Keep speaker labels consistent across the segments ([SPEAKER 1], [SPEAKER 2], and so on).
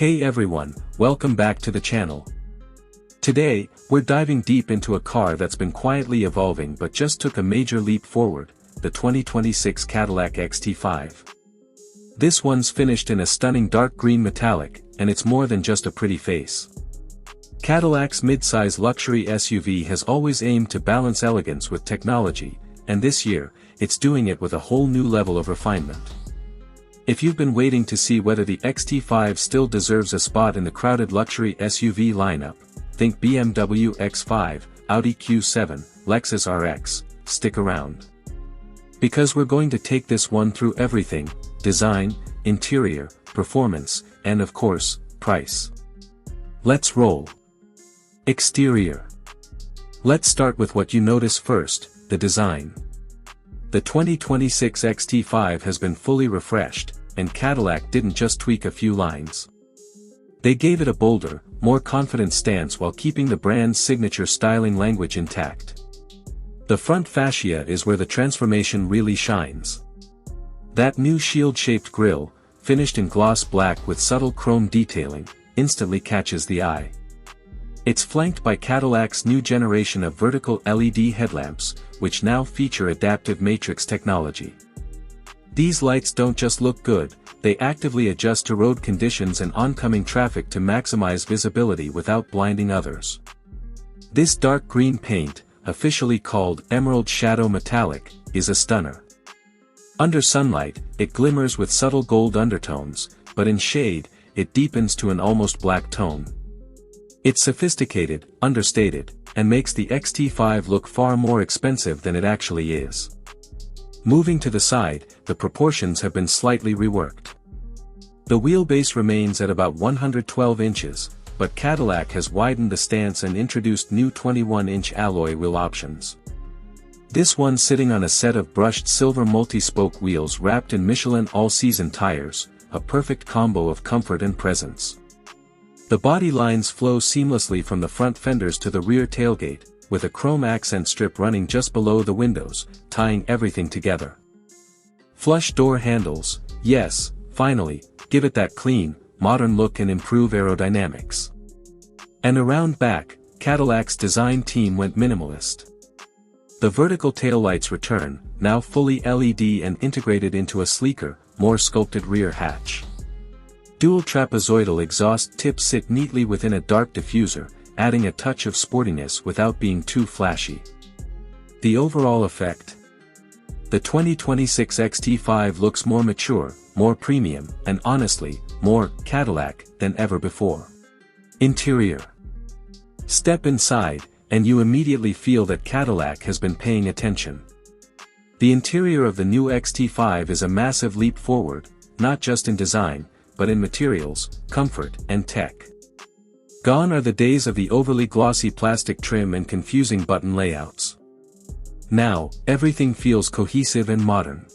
[SPEAKER 1] Hey everyone, welcome back to the channel. Today, we're diving deep into a car that's been quietly evolving but just took a major leap forward, the 2026 Cadillac XT5. This one's finished in a stunning dark green metallic, and it's more than just a pretty face. Cadillac's mid-size luxury SUV has always aimed to balance elegance with technology, and this year, it's doing it with a whole new level of refinement. If you've been waiting to see whether the XT5 still deserves a spot in the crowded luxury SUV lineup, think BMW X5, Audi Q7, Lexus RX, stick around. Because we're going to take this one through everything: design, interior, performance, and of course, price. Let's roll. Exterior. Let's start with what you notice first, the design. The 2026 XT5 has been fully refreshed, and Cadillac didn't just tweak a few lines. They gave it a bolder, more confident stance while keeping the brand's signature styling language intact. The front fascia is where the transformation really shines. That new shield-shaped grille, finished in gloss black with subtle chrome detailing, instantly catches the eye. It's flanked by Cadillac's new generation of vertical LED headlamps, which now feature adaptive matrix technology. These lights don't just look good, they actively adjust to road conditions and oncoming traffic to maximize visibility without blinding others. This dark green paint, officially called Emerald Shadow Metallic, is a stunner. Under sunlight, it glimmers with subtle gold undertones, but in shade, it deepens to an almost black tone. It's sophisticated, understated, and makes the XT5 look far more expensive than it actually is. Moving to the side, the proportions have been slightly reworked. The wheelbase remains at about 112 inches, but Cadillac has widened the stance and introduced new 21-inch alloy wheel options. This one sitting on a set of brushed silver multi-spoke wheels wrapped in Michelin all-season tires, a perfect combo of comfort and presence. The body lines flow seamlessly from the front fenders to the rear tailgate, with a chrome accent strip running just below the windows, tying everything together. Flush door handles, yes, finally, give it that clean, modern look and improve aerodynamics. And around back, Cadillac's design team went minimalist. The vertical taillights return, now fully LED and integrated into a sleeker, more sculpted rear hatch. Dual trapezoidal exhaust tips sit neatly within a dark diffuser, adding a touch of sportiness without being too flashy. The overall effect? The 2026 XT5 looks more mature, more premium, and honestly, more Cadillac than ever before. Interior. Step inside, and you immediately feel that Cadillac has been paying attention. The interior of the new XT5 is a massive leap forward, not just in design, but in materials, comfort, and tech. Gone are the days of the overly glossy plastic trim and confusing button layouts. Now, everything feels cohesive and modern.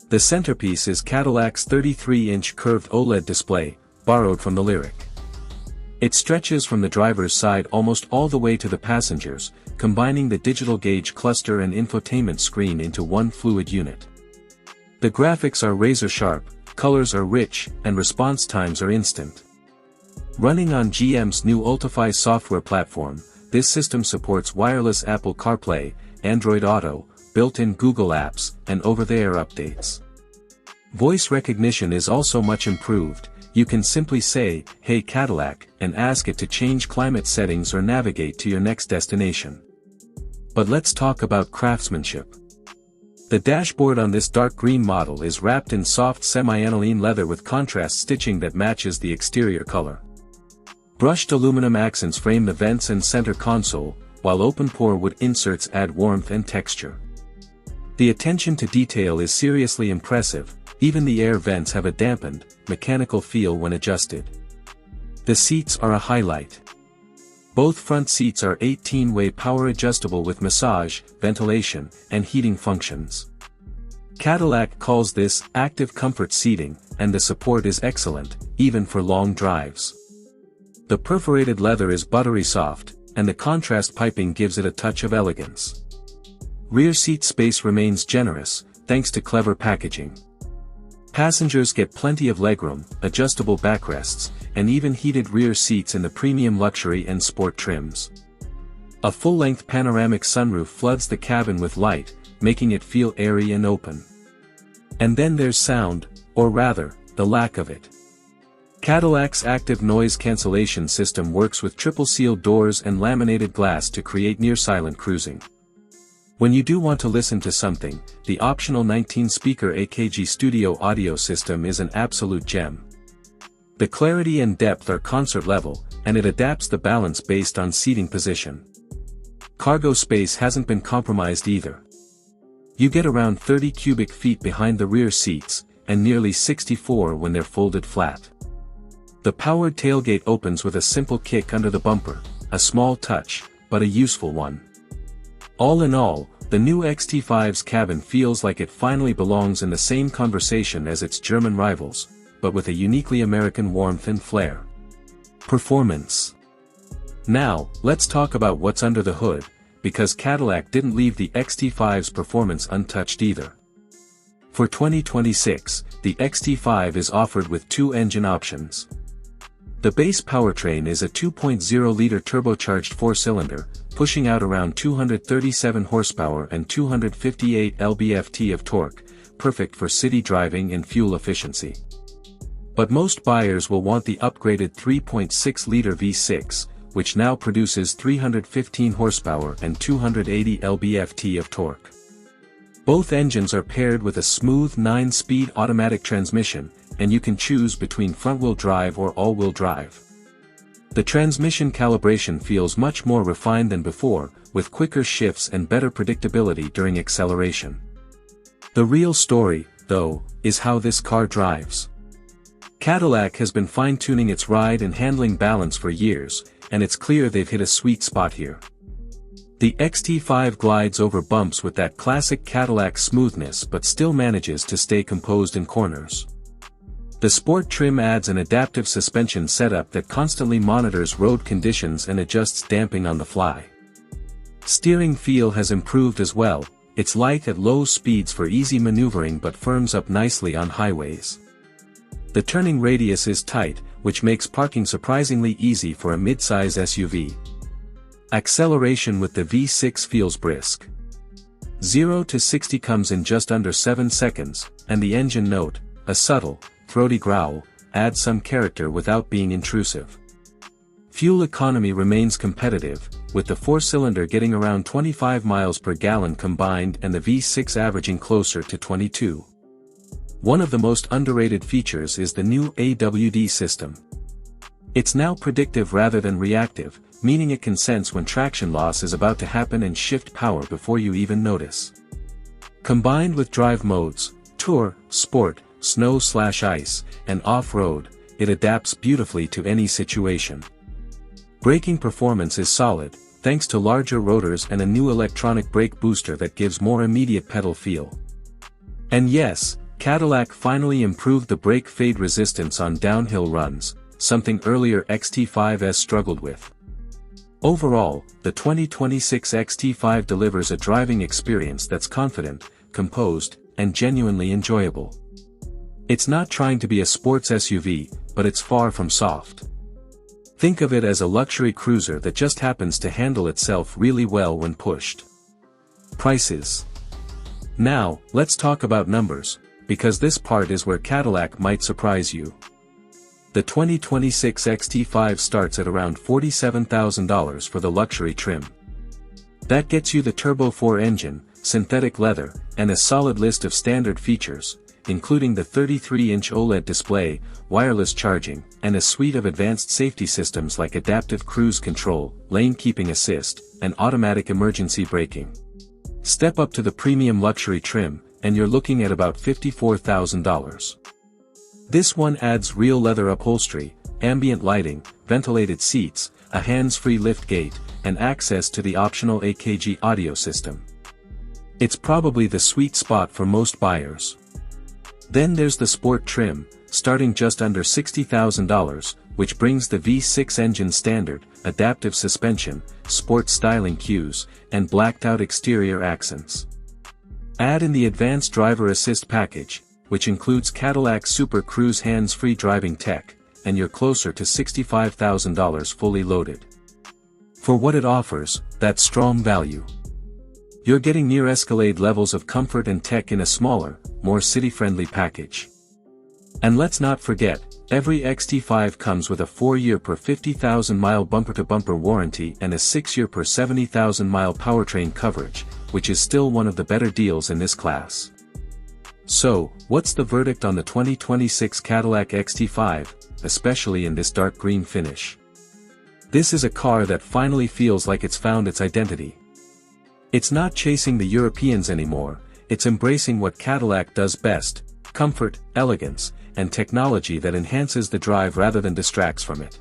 [SPEAKER 1] The centerpiece is Cadillac's 33-inch curved OLED display, borrowed from the Lyric. It stretches from the driver's side almost all the way to the passengers, combining the digital gauge cluster and infotainment screen into one fluid unit. The graphics are razor-sharp, colors are rich, and response times are instant. Running on GM's new Ultifi software platform, this system supports wireless Apple CarPlay, Android Auto, built-in Google Apps, and over-the-air updates. Voice recognition is also much improved. You can simply say, "Hey Cadillac," and ask it to change climate settings or navigate to your next destination. But let's talk about craftsmanship. The dashboard on this dark green model is wrapped in soft semi-aniline leather with contrast stitching that matches the exterior color. Brushed aluminum accents frame the vents and center console, while open-pore wood inserts add warmth and texture. The attention to detail is seriously impressive, even the air vents have a dampened, mechanical feel when adjusted. The seats are a highlight. Both front seats are 18-way power adjustable with massage, ventilation, and heating functions. Cadillac calls this active comfort seating, and the support is excellent, even for long drives. The perforated leather is buttery soft, and the contrast piping gives it a touch of elegance. Rear seat space remains generous, thanks to clever packaging. Passengers get plenty of legroom, adjustable backrests, and even heated rear seats in the premium luxury and sport trims. A full-length panoramic sunroof floods the cabin with light, making it feel airy and open. And then there's sound, or rather, the lack of it. Cadillac's active noise cancellation system works with triple-sealed doors and laminated glass to create near-silent cruising. When you do want to listen to something, the optional 19-speaker AKG studio audio system is an absolute gem. The clarity and depth are concert level, and it adapts the balance based on seating position. Cargo space hasn't been compromised either. You get around 30 cubic feet behind the rear seats, and nearly 64 when they're folded flat. The powered tailgate opens with a simple kick under the bumper, a small touch, but a useful one. All in all, the new XT5's cabin feels like it finally belongs in the same conversation as its German rivals, but with a uniquely American warmth and flair. Performance. Now, let's talk about what's under the hood, because Cadillac didn't leave the XT5's performance untouched either. For 2026, the XT5 is offered with two engine options. The base powertrain is a 2.0-liter turbocharged four-cylinder, pushing out around 237 horsepower and 258 lb-ft of torque, perfect for city driving and fuel efficiency. But most buyers will want the upgraded 3.6-liter V6, which now produces 315 horsepower and 280 lb-ft of torque. Both engines are paired with a smooth 9-speed automatic transmission, and you can choose between front-wheel drive or all-wheel drive. The transmission calibration feels much more refined than before, with quicker shifts and better predictability during acceleration. The real story, though, is how this car drives. Cadillac has been fine-tuning its ride and handling balance for years, and it's clear they've hit a sweet spot here. The XT5 glides over bumps with that classic Cadillac smoothness but still manages to stay composed in corners. The sport trim adds an adaptive suspension setup that constantly monitors road conditions and adjusts damping on the fly. Steering feel has improved as well, it's light at low speeds for easy maneuvering but firms up nicely on highways. The turning radius is tight, which makes parking surprisingly easy for a mid-size SUV. Acceleration with the V6 feels brisk. 0 to 60 comes in just under 7 seconds, and the engine note, a subtle, throaty growl, adds some character without being intrusive. Fuel economy remains competitive, with the four-cylinder getting around 25 miles per gallon combined and the V6 averaging closer to 22. One of the most underrated features is the new AWD system. It's now predictive rather than reactive, meaning it can sense when traction loss is about to happen and shift power before you even notice. Combined with drive modes, Tour, Sport, Snow/Ice, and Off-Road, it adapts beautifully to any situation. Braking performance is solid, thanks to larger rotors and a new electronic brake booster that gives more immediate pedal feel. And yes, Cadillac finally improved the brake fade resistance on downhill runs, something earlier XT5s struggled with. Overall, the 2026 XT5 delivers a driving experience that's confident, composed, and genuinely enjoyable. It's not trying to be a sports SUV, but it's far from soft. Think of it as a luxury cruiser that just happens to handle itself really well when pushed. Prices. Now, let's talk about numbers, because this part is where Cadillac might surprise you. The 2026 XT5 starts at around $47,000 for the luxury trim. That gets you the Turbo 4 engine, synthetic leather, and a solid list of standard features, including the 33-inch OLED display, wireless charging, and a suite of advanced safety systems like adaptive cruise control, lane keeping assist, and automatic emergency braking. Step up to the premium luxury trim, and you're looking at about $54,000. This one adds real leather upholstery, ambient lighting, ventilated seats, a hands-free liftgate, and access to the optional AKG audio system. It's probably the sweet spot for most buyers. Then there's the sport trim, starting just under $60,000, which brings the V6 engine standard, adaptive suspension, sport styling cues, and blacked-out exterior accents. Add in the advanced driver assist package, which includes Cadillac's Super Cruise hands-free driving tech, and you're closer to $65,000 fully loaded. For what it offers, that strong value. You're getting near Escalade levels of comfort and tech in a smaller, more city-friendly package. And let's not forget, every XT5 comes with a 4-year per 50,000-mile bumper-to-bumper warranty and a 6-year per 70,000-mile powertrain coverage, which is still one of the better deals in this class. So, what's the verdict on the 2026 Cadillac XT5, especially in this dark green finish? This is a car that finally feels like it's found its identity. It's not chasing the Europeans anymore, it's embracing what Cadillac does best: comfort, elegance, and technology that enhances the drive rather than distracts from it.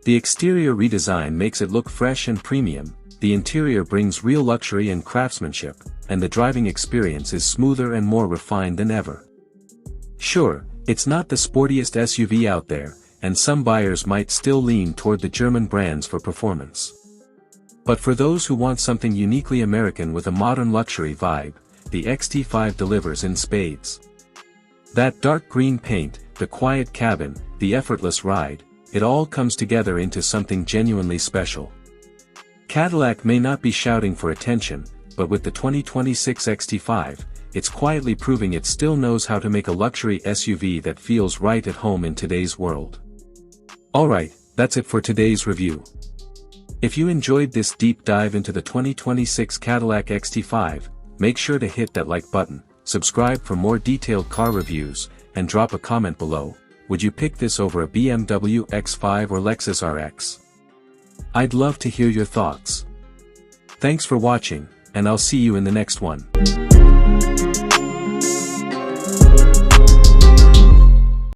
[SPEAKER 1] The exterior redesign makes it look fresh and premium, the interior brings real luxury and craftsmanship, and the driving experience is smoother and more refined than ever. Sure, it's not the sportiest SUV out there, and some buyers might still lean toward the German brands for performance. But for those who want something uniquely American with a modern luxury vibe, the XT5 delivers in spades. That dark green paint, the quiet cabin, the effortless ride, it all comes together into something genuinely special. Cadillac may not be shouting for attention, but with the 2026 XT5, it's quietly proving it still knows how to make a luxury SUV that feels right at home in today's world. Alright, that's it for today's review. If you enjoyed this deep dive into the 2026 Cadillac XT5, make sure to hit that like button, subscribe for more detailed car reviews, and drop a comment below. Would you pick this over a BMW X5 or Lexus RX? I'd love to hear your thoughts. Thanks for watching, and I'll see you in the next one.